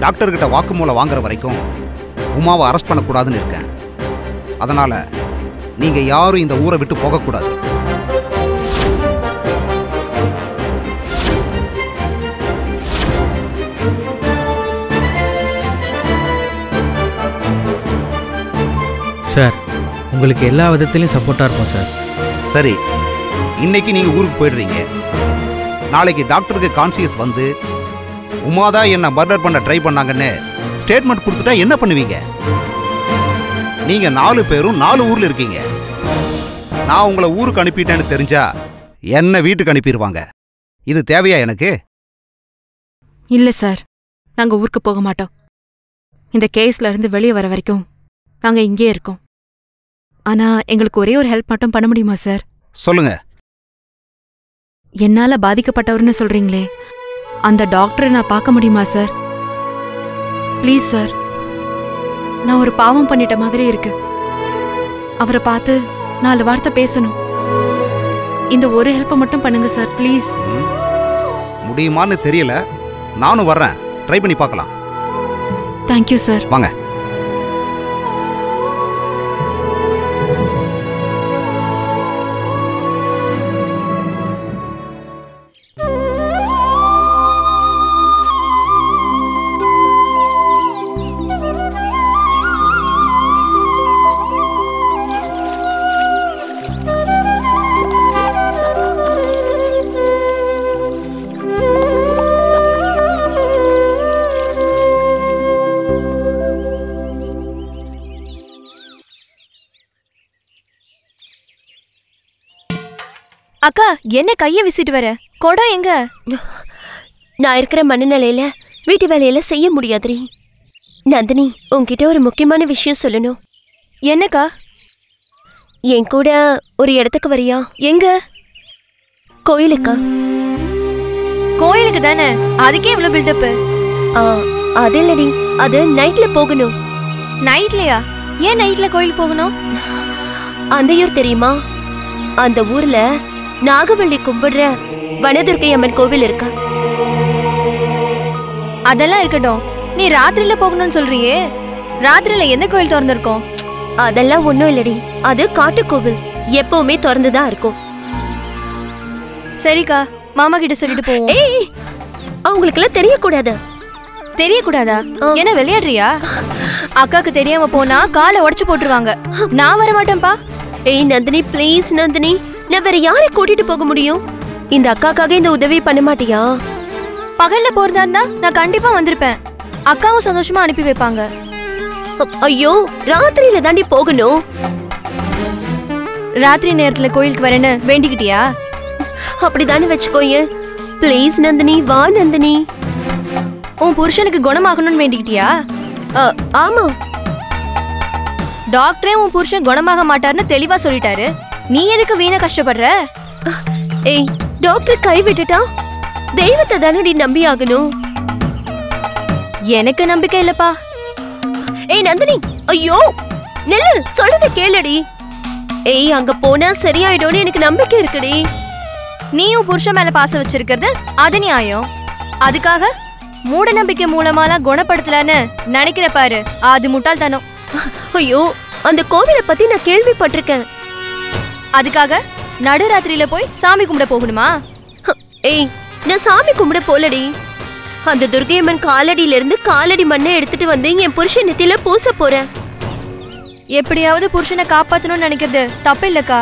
டாக்டர்கிட்ட வாக்குமூலம் வாங்குற வரைக்கும் உமாவை அரெஸ்ட் பண்ணக்கூடாதுன்னு இருக்கேன். அதனால நீங்க யாரும் இந்த ஊரை விட்டு போகக்கூடாது. சார், உங்களுக்கு எல்லா விதத்திலையும் சப்போர்ட்டாக இருக்கும் சார். சரி, இன்னைக்கு நீங்க ஊருக்கு போயிடுறீங்க. நாளைக்கு டாக்டருக்கு கான்சியஸ் வந்து உமாதான் என்ன மர்டர் பண்ண ட்ரை பண்ணாங்கன்னு ஸ்டேட்மெண்ட் கொடுத்துட்டா என்ன பண்ணுவீங்க? நீங்க 4 பேரும் 4 ஊர்ல இருக்கீங்க. நான் உங்களை ஊருக்கு அனுப்பிட்டேன்னு தெரிஞ்சா என்ன வீட்டுக்கு அனுப்பிடுவாங்க. இது தேவையா எனக்கு? இல்ல சார், நாங்க ஊருக்கு போக மாட்டோம். இந்த கேஸ்ல இருந்து வெளியே வர வரைக்கும் நாங்க இங்கே இருக்கோம். ஆனா எங்களுக்கு ஒரே ஒரு ஹெல்ப் மட்டும் பண்ண முடியுமா சார்? சொல்லுங்க. என்னால பாதிக்கப்பட்டவர்னு சொல்றீங்களே, அந்த டாக்டரை நான் பார்க்க முடியுமா சார்? ப்ளீஸ் சார், நான் ஒரு பாவம் பண்ணிட்ட மாதிரி இருக்கு. அவரை பார்த்து 4 வார்த்தை பேசணும். இந்த ஒரு ஹெல்ப்பை மட்டும் பண்ணுங்க சார், ப்ளீஸ். முடியுமான்னு தெரியல, நானும் வர்றேன். ட்ரை பண்ணி பார்க்கலாம். Thank you sir. வாங்க. அக்கா, என்ன கைய விசிட்டு வர? குடம் எங்க? நான் இருக்கிற மனநிலையில வீட்டு வேலையில செய்ய முடியாதுரி. நந்தினி, உன்கிட்ட ஒரு முக்கியமான விஷயம் சொல்லணும். என்னக்கா? என் கூட ஒரு இடத்துக்கு வரியா? எங்க? கோயிலுக்கா? கோயிலுக்கு தானே, அதுக்கே இவ்வளவு பில்டப்? அது இல்லடி, அது நைட்ல போகணும். நைட்லயா? ஏன் நைட்ல கோயிலுக்கு போகணும்? அந்தையூர் தெரியுமா? அந்த ஊர்ல நாகவள்ளி கும்பிடுற வனதுர்க்கை அம்மன் கோவில் இருக்கா. அதெல்லாம் இருக்கட்டும், நீ ராத்திரில போகணும்னு சொல்றியே, ராத்திரில எந்த கோயில் திறந்திருக்கும்? அதெல்லாம் ஒண்ணும் இல்லடி, அது காட்டு கோவில், எப்பவுமே திறந்துதான் இருக்கும். சரிக்கா, மாமா கிட்ட சொல்லிட்டு போவோம். ஏய், அவங்களுக்கெல்லாம் தெரியக்கூடாது. தெரியக்கூடாதா? என்ன விளையாடுறியா? அக்காக்கு தெரியாம போனா காலை உடைச்சு போட்டுருவாங்க. நான் வர மாட்டேன்பா. ஏய் நந்தினி, ப்ளீஸ் நந்தினி, நான் வேற யாரை கூட்டிட்டு போக முடியும்? இந்த அக்காக்காக இந்த உதவி பண்ண மாட்டியா? பகல்ல போறதா இருந்தா நான் கண்டிப்பா வந்திருப்பேன். அக்காவும் சந்தோஷமா அனுப்பி வைப்பாங்க. ஐயோ, ராத்திரியில தாண்டி போகணும். ராத்திரி நேரத்துல கோயிலுக்கு வரேன்னு வேண்டிக்கிட்டியா? அப்படிதானே வச்சுக்கோயே. ப்ளீஸ் நந்தினி, வா நந்தினி. உன் புருஷனுக்கு குணமாகணும்னு வேண்டிக்கிட்டியா? ஆமா. டாக்டரே உன் புருஷன் குணமாக மாட்டாருன்னு தெளிவா சொல்லிட்டாரு. நீ எதுக்கு வீணா கஷ்டப்படுற? ஏய், டாக்டர் கை விட்டுட்டா தெய்வத்தை தானடி நம்பி ஆகணும். எனக்கு நம்பிக்கை இல்லப்பா. ஏய் நந்தினி, ஐயோ நில்லு, சொல்றத கேளுடி. ஏய், அங்க போனா சரியாயிடும்னு எனக்கு நம்பிக்கை இருக்குடி. நீயும் புருஷன் மேல பாசம் வச்சிருக்கிறது அது நியாயம். அதுக்காக மூட நம்பிக்கை மூலமாலாம் குணப்படுத்தலான்னு நினைக்கிற பாரு, அது முட்டாள்தனம். ஐயோ, அந்த கோவிலை பத்தி நான் கேள்விப்பட்டிருக்கேன். அதுக்காக நடுராத்திரியில போய் சாமி கும்பிட போகணுமா? ஏய், நான் சாமி கும்பிட போலடி. அந்த துர்க்கையம்மன் காலடியில இருந்து காலடி மண்ணை எடுத்துட்டு வந்து என் புருஷன் நெத்தியில பூச போறேன். எப்படியாவது புருஷனை காப்பாத்தணும்னு நினைக்கிறது தப்பு இல்லக்கா.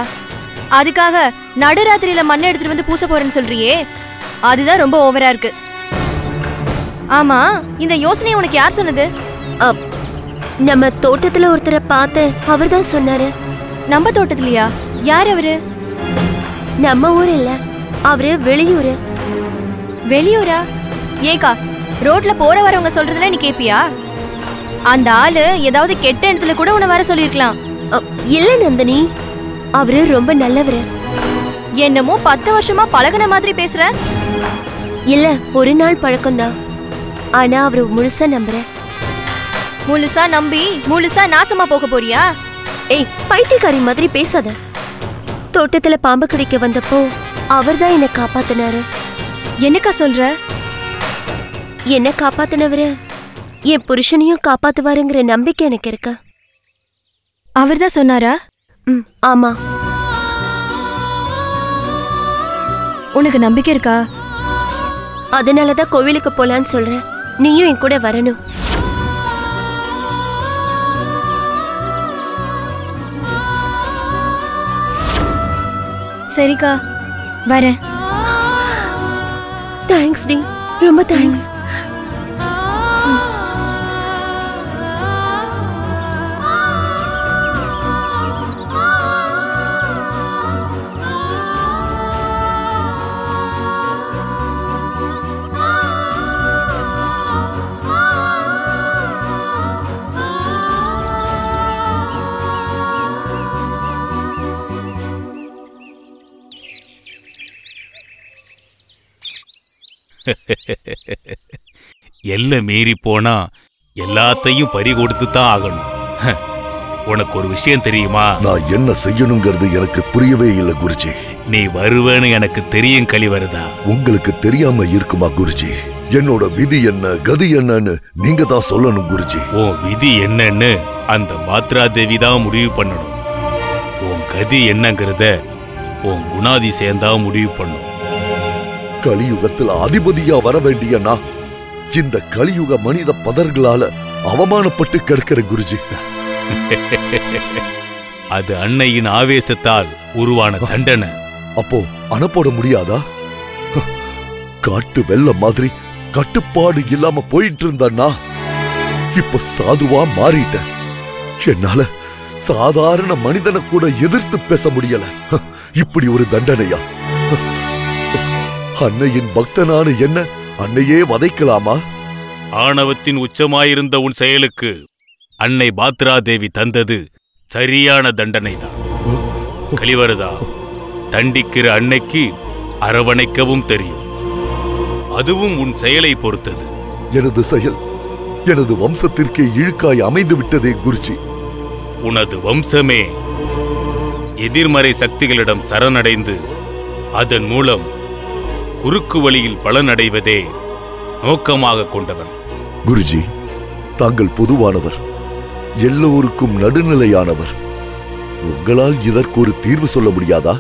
அதுக்காக நடுராத்திரியில மண்ணை எடுத்துட்டு வந்து பூச போறேன்னு சொல்றியே, அதுதான் ரொம்ப ஓவரா இருக்கு. ஆமா, இந்த யோசனையை உனக்கு யார் சொன்னது? நம்ம தோட்டத்துல ஒருத்தரை பார்த்து அவர்தான் சொன்னாரு. நம்ம தோட்டத்திலயா? யார் அவரு? நம்ம ஊர் இல்ல, அவரு வெளியூரு. வெளியூரா? ஏக்கா, ரோட்ல போற வரவங்க சொல்றதுல நீ கேப்பியா? அந்த ஆளு ஏதாவது கெட்ட இடத்துல கூட உன்னை வர சொல்லிருக்கலாம். இல்ல நந்தினி, அவரு ரொம்ப நல்லவரு. என்னமோ 10 வருஷமா பழகுன மாதிரி பேசுற. இல்ல, ஒரு நாள் பழக்கம்தான். ஆனா அவரு முழுசா நம்புறேன். முழுசா நம்பி முழுசா நாசமா போக போறியா? ஏய், பைத்தியக்காரி மாதிரி பேசாத. தோட்டத்துல பாம்பு கடிக்க வந்தப்போ அவர்தான் என்ன காப்பாத்தினாரு. என்னக்கா சொல்ற? என்ன காப்பாத்தினவரு என் புருஷனையும் காப்பாத்துவாருங்கிற நம்பிக்கை எனக்கு இருக்கு. அவர்தான் சொன்னாரா? ஆமா. உனக்கு நம்பிக்கை இருக்கா? அதனாலதான் கோவிலுக்கு போலான்னு சொல்றேன். நீயும் என் கூட வரணும். சரிக்கா, வரேன். தேங்க்ஸ் டி, ரொம்ப தேங்க்ஸ். எல்லாம் மீறி போனா எல்லாத்தையும் பறி கொடுத்து தான் ஆகணும். உனக்கு ஒரு விஷயம் தெரியுமா? நான் என்ன செய்யணுங்கிறது எனக்கு புரியவே இல்லை குருஜி. நீ வருவேன்னு எனக்கு தெரியும் கலிவரதா. உங்களுக்கு தெரியாம இருக்குமா குருஜி? என்னோட விதி என்ன கதி என்னன்னு நீங்க தான் சொல்லணும் குருஜி. உன் விதி என்னன்னு அந்த பாத்ரா தேவி தான் முடிவு பண்ணணும். உன் கதி என்னங்கிறத உன் குணாதிசயம் தான் முடிவு பண்ணும். கலியுகத்துல அதிபதியா வர வேண்டிய நான் இந்த கலியுக மனித பதர்களால அவமானப்பட்டு கிடக்கிற குருஜி. அது அன்னையின் ஆவேசத்தால் உருவான தண்டனை. அப்போ அணப்போட முடியாதா? காட்டு வெள்ளம் மாதிரி கட்டுப்பாடு இல்லாம போயிட்டு இருந்தா இப்ப சாதுவா மாறிட்டேன். என்னால சாதாரண மனிதனை கூட எதிர்த்து பேச முடியல. இப்படி ஒரு தண்டனையா? அன்னையின் பக்தனான என்ன அன்னையே வதைக்கலாமா? ஆணவத்தின் உச்சமாயிருந்த உன் செயலுக்கு அன்னை பாத்ரா தேவி தந்தது சரியான தண்டனைதான். கலிவரதா, தண்டிக்கிற அன்னைக்கு அரவணைக்கவும் தெரியும். அதுவும் உன் செயலை பொறுத்தது. எனது செயல் எனது வம்சத்திற்கே இழுக்காய் அமைந்து விட்டதே குருஜி. உனது வம்சமே எதிர்மறை சக்திகளிடம் சரணடைந்து அதன் மூலம் குறுக்கு வழியில் பலனடைவதே நோக்கமாக கொண்டவன். குருஜி, தாங்கள் பொதுவானவர், எல்லோருக்கும் நடுநிலையானவர். உங்களால் இதற்கு ஒரு தீர்வு சொல்ல முடியாதா?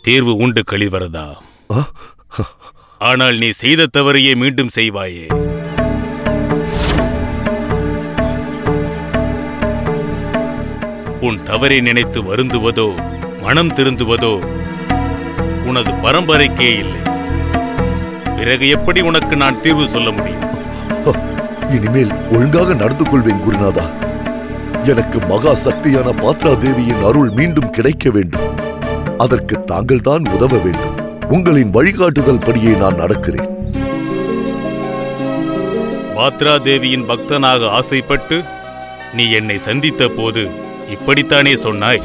தீர்வு உண்டு கலிவரதா. ஆனால் நீ செய்த தவறையே மீண்டும் செய்வாயே. உன் தவறை நினைத்து வருந்துவதோ மனம் திருந்துவதோ உனது பரம்பரைக்கே இல்லை. பிறகு எப்படி உனக்கு நான் தீர்வு சொல்ல முடியும்? இனிமேல் ஒழுங்காக நடந்து கொள்வேன் குருநாதா. எனக்கு மகா சக்தியான பாத்ரா தேவியின் அருள் மீண்டும் கிடைக்க வேண்டும். அதற்கு தாங்கள் தான் உதவ வேண்டும். உங்களின் வழிகாட்டுதல் படியே நான் நடக்கிறேன். பாத்ரா தேவியின் பக்தனாக ஆசைப்பட்டு நீ என்னை சந்தித்த போது இப்படித்தானே சொன்னாய்?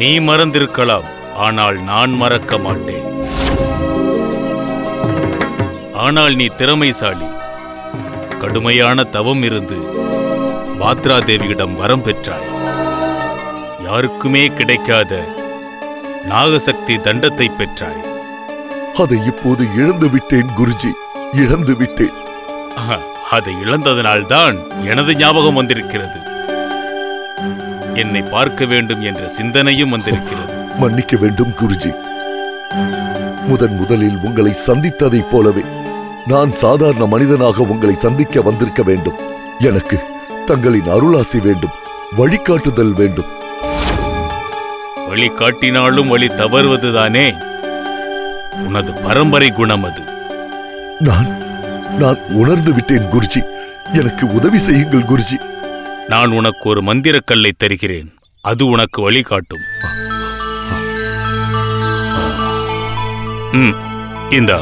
நீ மறந்திருக்கலாம், ஆனால் நான் மறக்க மாட்டேன். ஆனால் நீ திறமைசாலி. கடுமையான தவம் இருந்து பாத்ரா தேவியிடம் வரம் பெற்றாய். யாருக்குமே கிடைக்காத நாகசக்தி தண்டத்தை பெற்றாய். அதை இப்போது இழந்து விட்டேன் குருஜி, இழந்து விட்டேன். அதை இழந்ததனால்தான் எனது ஞாபகம் வந்திருக்கிறது. என்னை பார்க்க வேண்டும் என்ற சிந்தனையும் வந்திருக்கிறது. மன்னிக்க வேண்டும் குருஜி. முதலில் உங்களை சந்தித்ததைப் போலவே நான் சாதாரண மனிதனாக உங்களை சந்திக்க வந்திருக்க வேண்டும். எனக்கு தங்களின் அருளாசி வேண்டும், வழிகாட்டுதல் வேண்டும். வழிகாட்டினாலும் வழி தவறுவதுதானே உனது பரம்பரை குணம். அது நான் உணர்ந்து விட்டேன் குருஜி. எனக்கு உதவி செய்யுங்கள் குருஜி. நான் உனக்கு ஒரு மந்திரக்கல்லை தருகிறேன். அது உனக்கு வழிகாட்டும். இந்தா.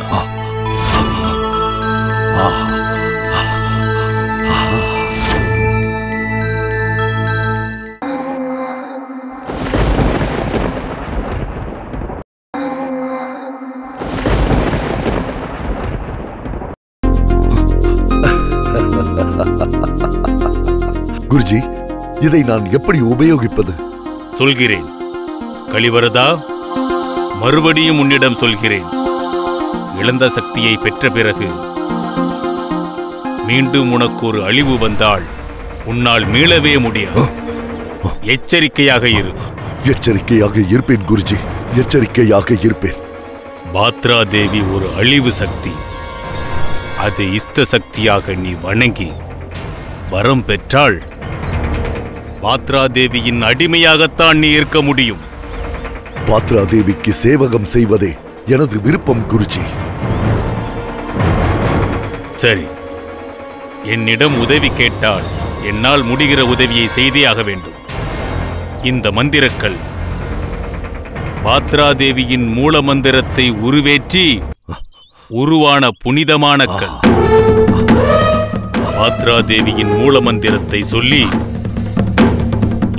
குருஜி, இதை நான் எப்படி உபயோகிப்பது? சொல்கிறேன் கலிவரதா. மறுபடியும் உன்னிடம் சொல்கிறேன். இழந்த சக்தியை பெற்ற பிறகு மீண்டும் உனக்கு ஒரு அழிவு வந்தால் உன்னால் மீளவே முடியாது. எச்சரிக்கையாக இரு. எச்சரிக்கையாக இருப்பேன் குருஜி, எச்சரிக்கையாக இருப்பேன். பாத்ரா தேவி ஒரு அழிவு சக்தி. அது இஷ்ட சக்தியாக நீ வணங்கி வரம் பெற்றால் பாத்ரா தேவியின் அடிமையாகத்தான் நீ இருக்க முடியும். பாத்ரா தேவிக்கு சேவகம் செய்வதே எனது விருப்பம் குருஜி. சரி, என்னிடம் உதவி கேட்டால் என்னால் முடிகிற உதவியை செய்தே ஆக வேண்டும். இந்த மந்திரக்கல் பாத்ரா தேவியின் மூல மந்திரத்தை உருவேற்றி உருவான புனிதமான கல். பாத்ரா தேவியின் மூல மந்திரத்தை சொல்லி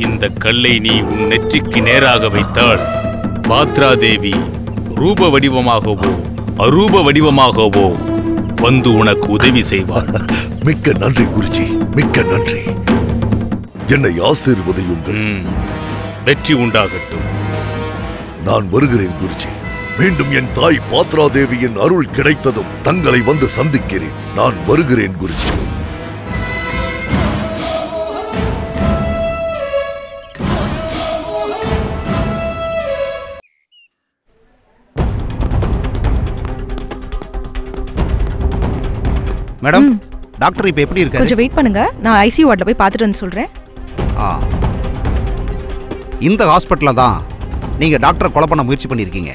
இந்த கல்லை நீ உன் நெற்றிக்கு நேராக வைத்தால் பாத்ரா தேவி ரூப வடிவமாகவோ அரூப வடிவமாகவோ வந்து உனக்கு உதவி செய்வார். மிக்க நன்றி குருஜி, மிக்க நன்றி. என்னை ஆசீர்வதியுங்கள். வெற்றி உண்டாகட்டும். நான் வருகிறேன் குருஜி. மீண்டும் என் தாய் பாத்ரா தேவியின் அருள் கிடைத்ததும் தங்களை வந்து சந்திக்கிறேன். நான் வருகிறேன் குருஜி. மேடம், டாக்டர் இப்ப எப்படி இருக்காரு? கொஞ்சம் வெயிட் பண்ணுங்க, நான் ஐசியூ வார்டில் போய் பார்த்துட்டு வந்து சொல்றேன். இந்த ஹாஸ்பிட்டல்ல தான் நீங்க டாக்டரை கொலை பண்ண முயற்சி பண்ணிருக்கீங்க.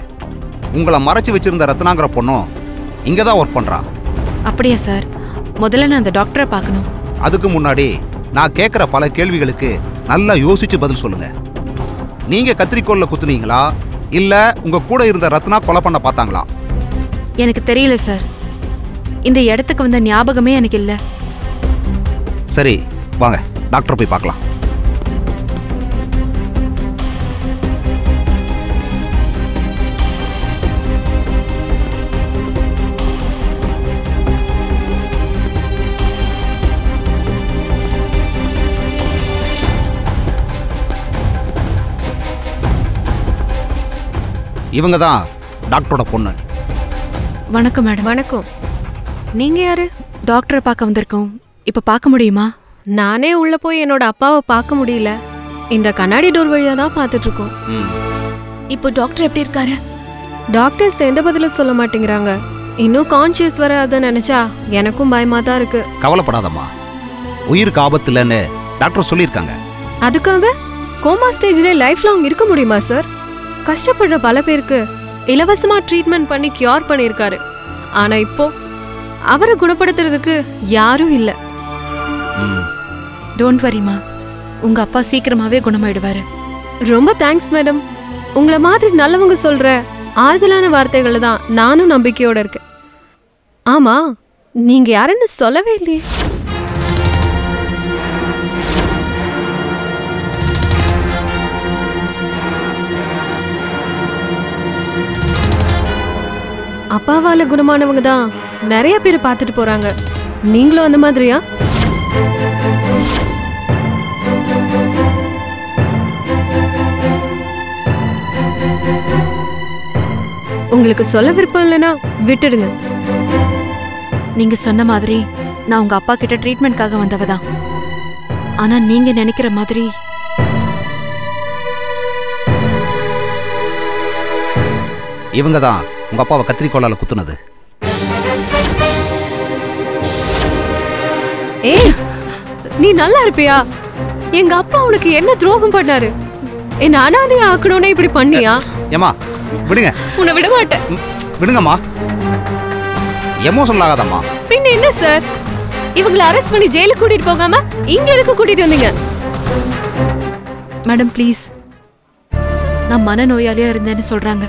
உங்களை மறைச்சு வச்சிருந்த ரத்னாங்கிற பொண்ணும் இங்க தான் ஒர்க் பண்றா. அப்படியா சார்? முதல்ல நான் அந்த டாக்டரை பார்க்கணும். அதுக்கு முன்னாடி நான் கேட்குற பல கேள்விகளுக்கு நல்லா யோசிச்சு பதில் சொல்லுங்க. நீங்க கத்திரிக்கோல்ல குத்துனீங்களா இல்ல உங்க கூட இருந்த ரத்னா கொலை பண்ண பார்த்தாங்களா? எனக்கு தெரியல சார். இந்த இடத்துக்கு வந்த ஞாபகமே எனக்கு இல்ல. சரி, வாங்க டாக்டர் போய் பார்க்கலாம். இவங்க தான் டாக்டரோட பொண்ணு. வணக்கம் மேடம். வணக்கம். நீங்க யாரு? டாக்டரை பார்க்க வந்திருக்கோம். இப்ப பார்க்க முடியுமா? நானே உள்ள போய் என்னோட அப்பாவை பார்க்க முடியல. இந்த கண்ணாடி டோர் வழியா தான் பார்த்துட்டு இருக்கோம். இப்போ டாக்டர் எப்படி இருக்காரு? டாக்டர்ஸ் எந்த பதிலும் சொல்ல மாட்டேங்கிறாங்க. இன்னும் கான்சியஸ் வராதுன்னு நினைச்சா எனக்கும் பயமா தான் இருக்கு. கவலைப்படாதம்மா, உயிருக்கு ஆபத்து இல்லைன்னு டாக்டர் சொல்லியிருக்காங்க. அதுக்காக கோமா ஸ்டேஜ்ல லைஃப் லாங் இருக்க முடியுமா சார்? கஷ்டப்படுற பல பேருக்கு இலவசமா ட்ரீட்மெண்ட் பண்ணி கியூர் பண்ணியிருக்காரு. ஆனா இப்போ அவரை குணப்படுத்துறதுக்கு யாரும் இல்ல. டோன்ட் வரிமா, உங்க அப்பா சீக்கிரமாவே குணமாயிடுவாரு. ரொம்ப தேங்க்ஸ் மேடம். உங்களை மாதிரி நல்லவங்க சொல்ற ஆறுதலான வார்த்தைகளை தான் நானும் நம்பிக்கையோட இருக்கேன். ஆமா, நீங்க யாருன்னு சொல்லவே இல்லையே. அப்பாவால குணமானவங்க தான் நிறைய பேர் பார்த்துட்டு போறாங்க. நீங்களும் அந்த மாதிரியா? உங்களுக்கு சொல்ல விருப்பம் இல்லைன்னா விட்டுடுங்க. நீங்க சொன்ன மாதிரி நான் உங்க அப்பா கிட்ட ட்ரீட்மெண்ட்காக வந்தவதான். ஆனா நீங்க நினைக்கிற மாதிரி இவங்க தான் உங்க அப்பாவை கத்திரிக்கோளால குத்துனது. ஏய், நீ நல்லா இருப்பியா? எங்க அப்பா உனக்கு என்ன துரோகம் பண்ணாரு? என்ன அனாதையா ஆக்கணும்னு இப்படி பண்ணியா? ஏமா விடுங்க. உன்னை விட மாட்டேன். விடுங்கம்மா, எமோஷனல் ஆகாதம்மா. பின்ன என்ன சார், இவங்களை அரெஸ்ட் பண்ணி ஜெயிலுக்கு கூட்டிட்டு போகாம இங்க எதுக்கு கூட்டிட்டு வந்தீங்க? மேடம் ப்ளீஸ், நான் மனநோயாளியா இருந்தேன்னு சொல்றாங்க.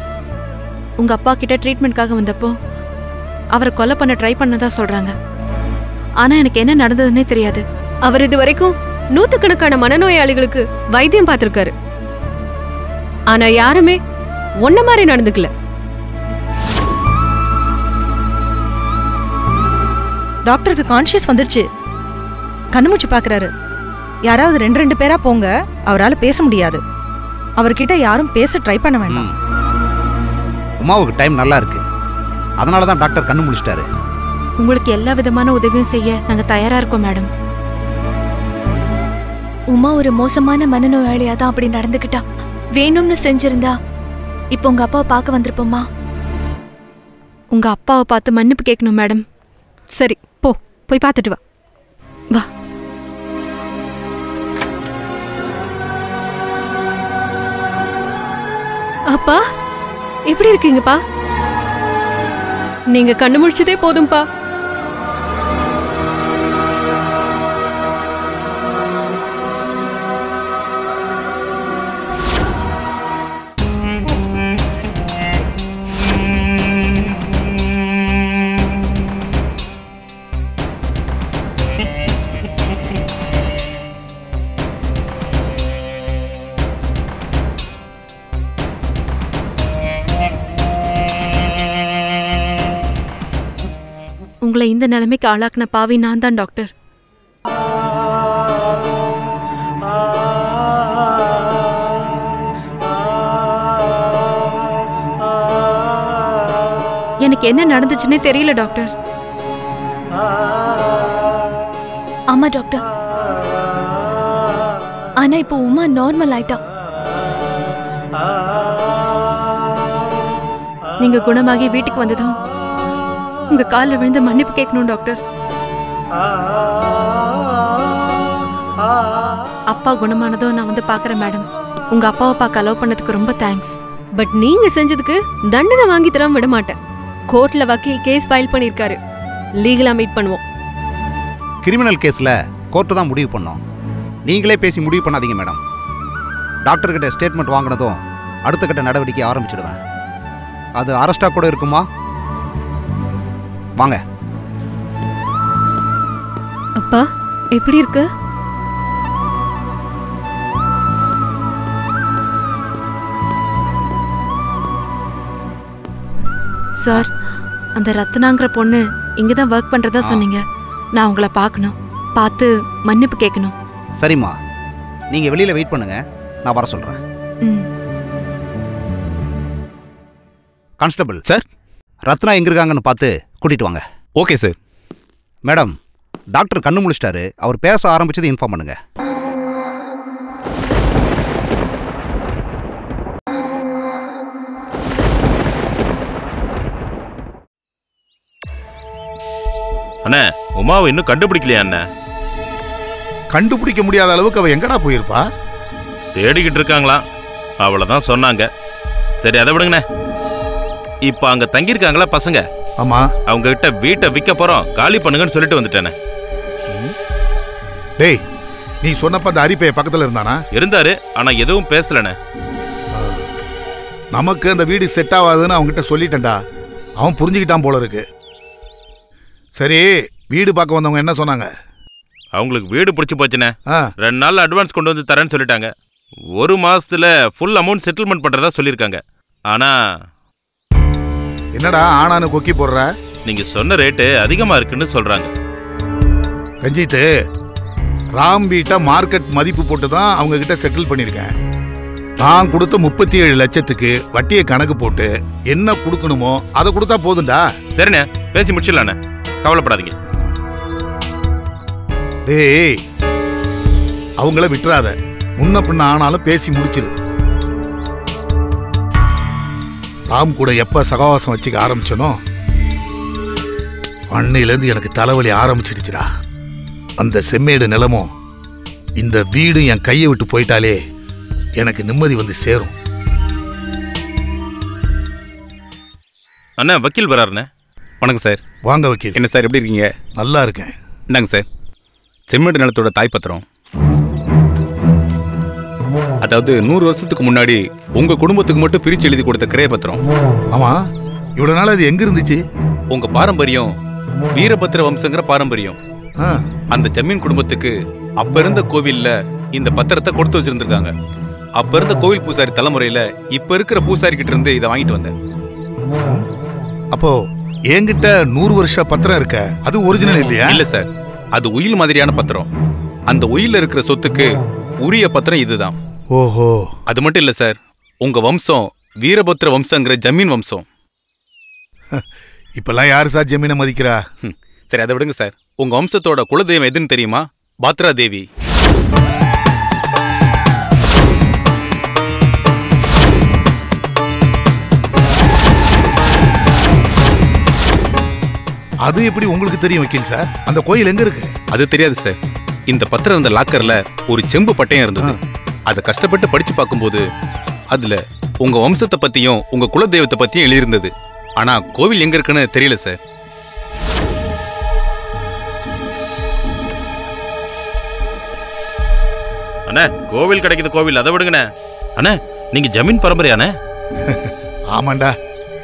உங்க அப்பா கிட்ட ட்ரீட்மெண்ட்காக வந்தப்போ அவரை கொலை பண்ண ட்ரை பண்ணதா சொல்றாங்க. ஆனா எனக்கு என்ன நடந்ததுன்னே தெரியாது. அவர் இது வரைக்கும் நூத்துக்கணக்கான மனநோயாளிகளுக்கு வைத்தியம் பார்த்திருக்காரு. ஆனா யாருமே ஒன்ன மாதிரி நடந்துக்கல. டாக்டருக்கு கான்ஷியஸ் வந்துருச்சு. கண்ணுமுச்சு பாக்குறாரு. யாராவது ரெண்டு பேரா போங்க, அவரால் பேச முடியாது. அவர்கிட்ட யாரும் பேச ட்ரை பண்ண வேண்டாம். உமாவுக்கு டைம் நல்லா இருக்கு, அதனால தான் டாக்டர் கண்ணு முடிச்சிட்டாரு. உங்களுக்கு எல்லா விதமான உதவியும் செய்ய நாங்க தயாரா இருக்கோம் மேடம். உமா ஒரு மோசமான மனநோயாளியா தான் அப்படி நடந்துக்கிட்டா. வேணும்னு செஞ்சிருந்தா இப்போ உங்க அப்பாவை பார்க்க வந்திருப்போமா? உங்க அப்பாவை பார்த்து மன்னிப்பு கேட்கணும் மேடம். சரி போ, போய் பார்த்துட்டு வா. வா. அப்பா எப்படி இருக்கீங்கப்பா? நீங்க கண்ணு முழிச்சதே போதும்பா. உங்களை இந்த நிலைமைக்கு ஆளாக்குன பாவி நான் தான் டாக்டர். எனக்கு என்ன நடந்துச்சுன்னே தெரியல டாக்டர். ஆமா டாக்டர், ஆனா இப்போ உமா நார்மல் ஆயிட்டா. நீங்க குணமாகி வீட்டுக்கு வந்ததும் உங்க காலில் விழுந்து மன்னிப்பு கேட்கணும் டாக்டர். அப்பா குணமானதும் நான் வந்து பாக்குறேன் மேடம். உங்க அப்பாவை பார்க்க அலோவ் பண்ணதுக்கு ரொம்ப தேங்க்ஸ். பட் நீங்க செஞ்சதுக்கு தண்டனை வாங்கி தராம விட மாட்டேன். கோர்ட்ல வக்கீல் கேஸ் ஃபைல் பண்ணிருக்காரு. லீகலா மீட் பண்ணுவோம். கிரிமினல் கேஸ்ல கோர்ட்டு தான் முடிவு பண்ணோம். நீங்களே பேசி முடிவு பண்ணாதீங்க மேடம். டாக்டர் கிட்ட ஸ்டேட்மெண்ட் வாங்கினதும் அடுத்த கட்ட நடவடிக்கை ஆரம்பிச்சிடுவேன். அது அரெஸ்டா கூட இருக்குமா? வாங்க. அப்பா எப்படி இருக்கு? சார், அந்த ரத்னாங்கிற பொண்ணு இங்கதான் ஒர்க் பண்றதா சொன்னீங்க. நான் உங்களை பார்க்கணும், பார்த்து மன்னிப்பு கேட்கணும். சரிம்மா, நீங்க வெளியில வெயிட் பண்ணுங்க, நான் வர சொல்றேன். கான்ஸ்டபிள் சார், ரத்னா எங்க இருக்காங்கன்னு பார்த்து கூட்டிட்டு வாங்க. Okay sir. மேடம், டாக்டர் கண்ணு முழிச்சிட்டாரு. அவர் பேச ஆரம்பிச்சது இன்ஃபார்ம் பண்ணுங்க. அண்ணா, உமாவை இன்னும் கண்டுபிடிக்கலையா அண்ணா? கண்டுபிடிக்க முடியாத அளவுக்கு அவ எங்கடா போயிருப்பா? தேடிக்கிட்டு இருக்காங்களா, அவ்வளவுதான் சொன்னாங்க. சரி, அதை விடுங்கண்ணே. இப்ப அங்க தங்கியிருக்காங்களா பசங்க? ஆமா. அவங்க கிட்ட வீட்டை விற்க போறோம், காலி பண்ணுங்கன்னு சொல்லிட்டு வந்துட்டேனே. டேய், நீ சொன்னப்ப அந்த அரிப்பைய பக்கத்துல இருந்தானா? இருந்தாரு, ஆனா எதுவும் பேசலண்ணே. நமக்கு அந்த வீடு செட் ஆகாதுன்னு அவங்ககிட்ட சொல்லிட்டேன்டா. அவன் புரிஞ்சுக்கிட்டான் போல இருக்கு. சரி, வீடு பார்க்க வந்தவங்க என்ன சொன்னாங்க? அவங்களுக்கு வீடு பிடிச்சி போச்சுண்ணே. 2 நாள் அட்வான்ஸ் கொண்டு வந்து தரேன்னு சொல்லிட்டாங்க. 1 மாசத்துல ஃபுல் அமௌண்ட் செட்டில்மெண்ட் பண்றதா சொல்லியிருக்காங்க. ஆனா என்னடா ஆனானு கொக்கி போடுற? நீங்க சொன்ன ரேட்டு அதிகமா இருக்குன்னு சொல்றாங்க. ரஞ்சித், ராம் வீட்டை மார்க்கெட் மதிப்பு போட்டு தான் அவங்க கிட்ட செட்டில் பண்ணியிருக்கேன். நான் கொடுத்த 37 லட்சத்துக்கு வட்டியை கணக்கு போட்டு என்ன கொடுக்கணுமோ அதை கொடுத்தா போதும்டா. சரிண்ணே, பேசி முடிச்சிடலாண்ணே, கவலைப்படாதீங்க. டேய், அவங்கள விட்டுறாத. முன்ன பின்ன ஆனாலும் பேசி முடிச்சிரு. ராம் கூட எப்ப சகவாசம் வச்சுக்க ஆரம்பிச்சனோ அன்னையிலேருந்து எனக்கு தலைவலி ஆரம்பிச்சிடுச்சுடா. அந்த செம்மேடு நிலமும் இந்த வீடு என் கையை விட்டு போயிட்டாலே எனக்கு நிம்மதி வந்து சேரும். அண்ணா, வக்கீல் வராருண்ணே. வணக்கம் சார். வாங்க வக்கீல். என்ன சார், எப்படி இருக்கீங்க? நல்லா இருக்கேன். இந்தாங்க சார், செம்மேடு நிலத்தோட தாய்ப்பத்திரம். அதாவது 100 வருஷத்துக்கு முன்னாடி உங்க குடும்பத்துக்கு மட்டும் பிரிச்சு எழுதி கொடுத்த கிரய பத்திரம். ஆமா, இவ்வளவு நாள் அது எங்க இருந்துச்சு? உங்க பாரம்பரியம் வீரபத்திர வம்சங்கிற பாரம்பரியம். அந்த ஜமீன் குடும்பத்துக்கு அப்ப இருந்த கோவில்ல இந்த பத்திரத்தை கொடுத்து வச்சிருந்திருக்காங்க. அப்ப இருந்த கோவில் பூசாரி தலைமுறையில இப்ப இருக்கிற பூசாரி கிட்ட இருந்து இதை வாங்கிட்டு வந்தேன். அப்போ என்கிட்ட 100 வருஷ பத்திரம் இருக்க, அது ஒரிஜினல் இல்லையா? இல்ல சார், அது உயில் மாதிரியான பத்திரம். அந்த உயில இருக்கிற சொத்துக்கு உரிய பத்திரம் இதுதான். ஓஹோ. அது மட்டும் இல்ல சார், உங்க வம்சம் வீரபத்திர வம்சங்கிற ஜமீன் வம்சம். இப்பெல்லாம் யாரு சார் ஜமீனை மதிக்கிறா? சரி அதை விடுங்க சார். உங்க வம்சத்தோட குலதெய்வம் எதுன்னு தெரியுமா? பாத்ரா தேவி. அது எப்படி உங்களுக்கு தெரியும் வக்கீல் சார்? அந்த கோயில் எங்க இருக்கு? அது தெரியாது சார். இந்த பத்திரம் இருந்த லாக்கர்ல ஒரு செம்பு பட்டயம் இருந்தது. அதை கஷ்டப்பட்டு படிச்சு பார்க்கும்போது அதுல உங்க வம்சத்தை பத்தியும் உங்க குலதெய்வத்தை பத்தியும் எழுதியிருந்தது. ஆனா கோவில் எங்க இருக்குன்னு தெரியல சார். அண்ணே கோவில் கிடைக்குது கோவில், அதை விடுங்கண்ணே. அண்ணே நீங்க ஜமீன் பரம்பரையானே? ஆமாண்டா.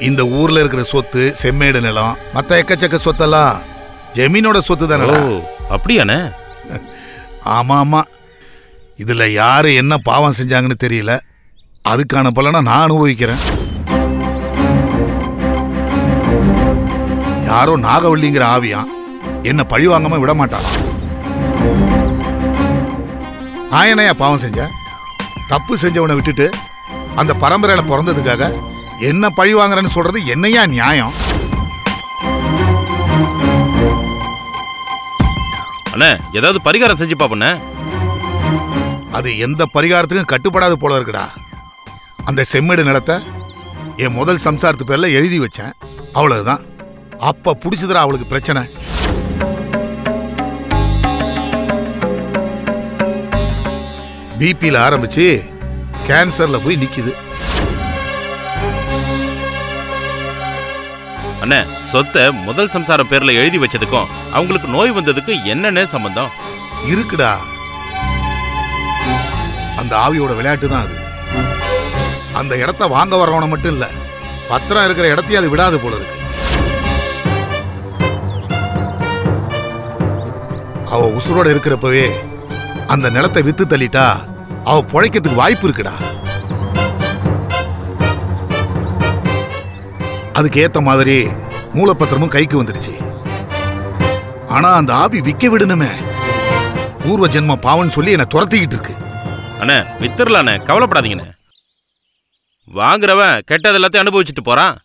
இந்த ஊர்ல இருக்கிற சொத்து, செம்மேடு நிலம், மத்த எக்கச்சக்க சொத்தெல்லாம் ஜமீனோட சொத்து தானே. அப்படியானே? ஆமா ஆமா. இதுல யாரு என்ன பாவம் செஞ்சாங்கன்னு தெரியல. அதுக்கான பலனை நான் அனுபவிக்கிறேன். யாரோ நாகவல்லிங்கிற ஆவியான் என்ன பழி வாங்காம விட மாட்டான். நான் என்னையா பாவம் செஞ்சேன்? தப்பு செஞ்சவனை விட்டுட்டு அந்த பரம்பரையில பிறந்ததுக்காக என்ன பழி வாங்குறேன்னு சொல்றது என்னையா நியாயம்? அண்ணே ஏதாவது பரிகாரம் செஞ்சு பாப்பண்ணே. அது எந்த பரிகாரத்துக்கும் கட்டுப்படாது போல இருக்குடா. அந்த செம்மேடு நிலத்தை என் முதல் சம்சாரத்து பேர்ல எழுதி வச்சேன், அவ்வளவுதான். அப்ப புடிச்சதுடா அவளுக்கு பிரச்சனை. பிபில ஆரம்பிச்சு கேன்சர்ல போய் நிக்குது. அண்ணே சொத்தை முதல் சம்சாரம் பேர்ல எழுதி வச்சதுக்கும் அவங்களுக்கு நோய் வந்ததுக்கு என்னென்ன சம்பந்தம் இருக்குடா? அந்த ஆவியோட விளையாட்டு தான் அது. அந்த இடத்த வாங்க வரவன மட்டும் இல்ல, பத்திரம் இருக்கிற இடத்தையும் அது விடாது போல இருக்கு. அவ உசுரோட இருக்கிறப்பவே அந்த நிலத்தை வித்து தள்ளிட்டா அவ பொழைக்கிறதுக்கு வாய்ப்பு இருக்குடா. அதுக்கு ஏத்த மாதிரி மூலப்பத்திரமும் கைக்கு வந்துடுச்சு. ஆனா அந்த ஆவி விக்க விடணுமே. பூர்வ ஜென்ம பாவன் சொல்லி என்ன துரத்திக்கிட்டு இருக்கு. அண்ணே வித்துறலாண்ணே, கவலைப்படாதீங்கண்ணே. வாங்குறவன் கெட்டது எல்லாத்தையும் அனுபவிச்சுட்டு போறான்.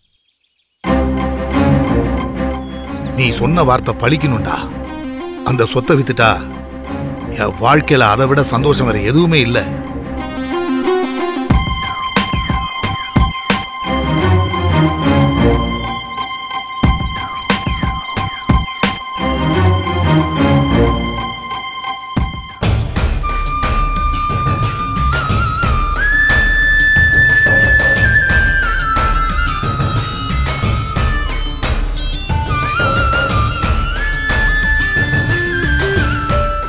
நீ சொன்ன வார்த்தை பழிக்கணும்டா. அந்த சொத்தை வித்துட்டா என் வாழ்க்கையில அதை விட சந்தோஷம் வேற எதுவுமே இல்லை.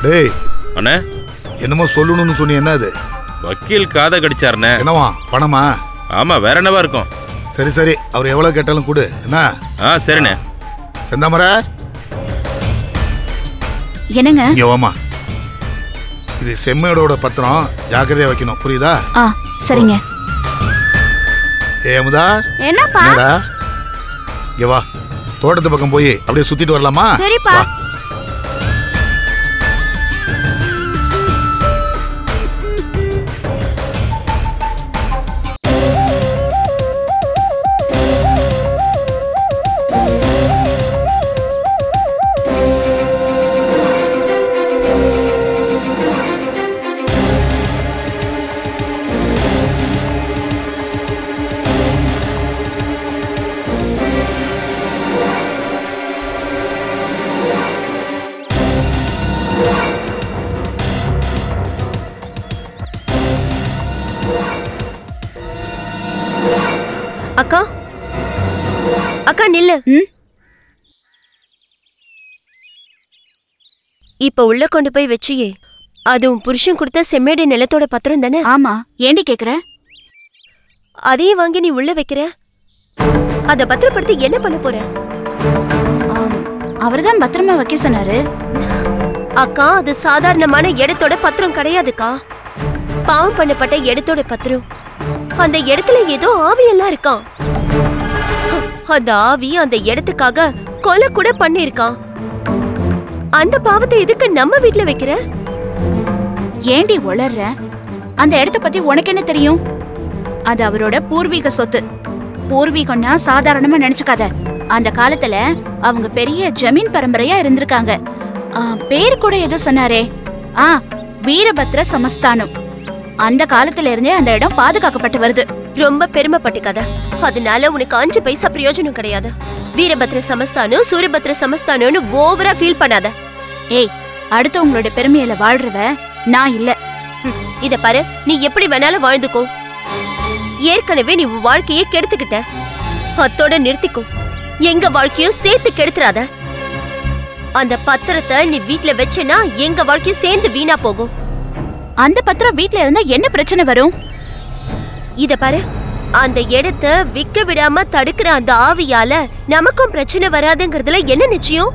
டேய் அண்ணே என்னமோ சொல்லணும்னு சொன்னி, என்ன அது? வக்கீல் காதை கடிச்சாருண்ணே. என்னவா? பணமா? ஆமா, வேற என்னவா இருக்கும்? சரி சரி, அவர் எவ்வளவு கேட்டாலும் கொடு. என்ன? சரிண்ணே. செந்தாமரை என்னங்க? இங்க வாமா. இது செம்மேடோட பத்திரம், ஜாக்கிரதையா வைக்கணும், புரியுதா? சரிங்க. அமுதா, என்னப்பா? இங்க வா, தோட்டத்து பக்கம் போய் அப்படியே சுத்திட்டு வரலாமா? சரிப்பா. அக்கா அக்கா நில்லு. இப்ப உள்ள கொண்டு போய் வச்சியே, அது உன் புருஷன் கொடுத்த செம்மேடு நிலத்தோட பத்திரம் தானே? ஆமா. ஏண்டி கேக்குற? அதையும் வாங்கி நீ உள்ள வைக்கிற. அத பத்திரப்படுத்தி என்ன பண்ண போற? அவர்தான் பத்திரமா வைக்க சொன்னாரு. அக்கா, அது சாதாரணமான இடத்தோட பத்திரம் கிடையாதுக்கா. பாவம் பண்ணப்பட்ட இடத்தோட பத்திரம். அந்த இடத்துல ஏதோ ஆவியெல்லாம் இருக்கான். அந்த ஆவி அந்த இடத்துக்காக கொலை கூட பண்ணிருக்கான். அந்த பாவத்தை எதுக்கு நம்ம வீட்டுல வைக்கிற? ஏண்டி உளர்ற? அந்த இடத்த பத்தி உனக்கு என்ன தெரியும்? அது அவரோட பூர்வீக சொத்து. பூர்வீகம்னா சாதாரணமா நினைச்சுக்காத. அந்த காலத்துல அவங்க பெரிய ஜமீன் பரம்பரையா இருந்திருக்காங்க. பேர் கூட ஏதோ சொன்னாரே, வீரபத்ர சமஸ்தானம். அந்த காலத்துல இருந்தே அந்த இடம் பாதுகாக்கப்பட்டு வருது. ரொம்ப பெருமைப்பட்டுக்காத, அதனால உனக்கு 5 பைசா பிரயோஜனம் கிடையாது. வீரபத்ர சமஸ்தானம் சூரியபத்ர சமஸ்தானம்னு ஓவரா ஃபீல் பண்ணாத. ஏய், அடுத்தவங்களோட பெருமையில வாழ்றவ நான் இல்ல. இத பாரு, நீ எப்படி வேணாலும் வாழ்ந்துக்கோ. ஏற்கனவே நீ உன் வாழ்க்கையே கெடுத்துக்கிட்ட, அத்தோட நிறுத்திக்கோ. எங்க வாழ்க்கையும் சேர்த்து கெடுத்துறாத. அந்த பத்திரத்தை நீ வீட்டுல வச்சேன்னா எங்க வாழ்க்கையும் சேர்ந்து வீணா போகும். அந்த பத்திரம் வீட்டுல இருந்தா என்ன பிரச்சனை வரும்? இத பாரு, அந்த இடத்த விக்க விடாம தடுக்கிற அந்த ஆவியால நமக்கும் பிரச்சனை வராதுங்கிறதுல என்ன நிச்சயம்?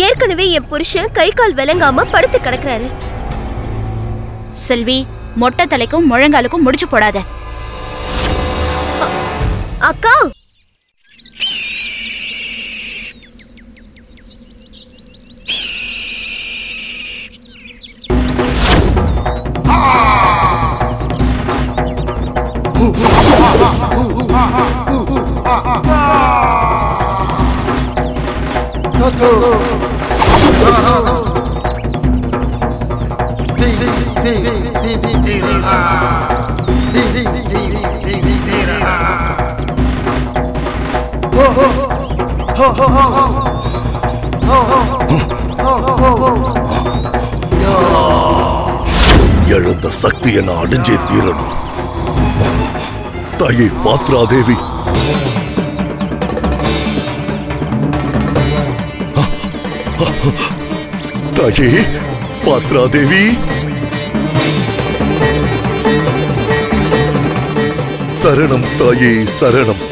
ஏற்கனவே என் புருஷன் கை கால் விளங்காம படுத்து கிடக்குறாரு. செல்வி, மொட்டை தலைக்கும் முழங்காலுக்கும் முடிச்சு போடாத. அக்கா, எழுந்த சக்தியை நான் அடைஞ்சே தீரணும். தாயே பாத்ராதேவி, தாயே பாத்ராதேவி, சரணம் தாயே சரணம்.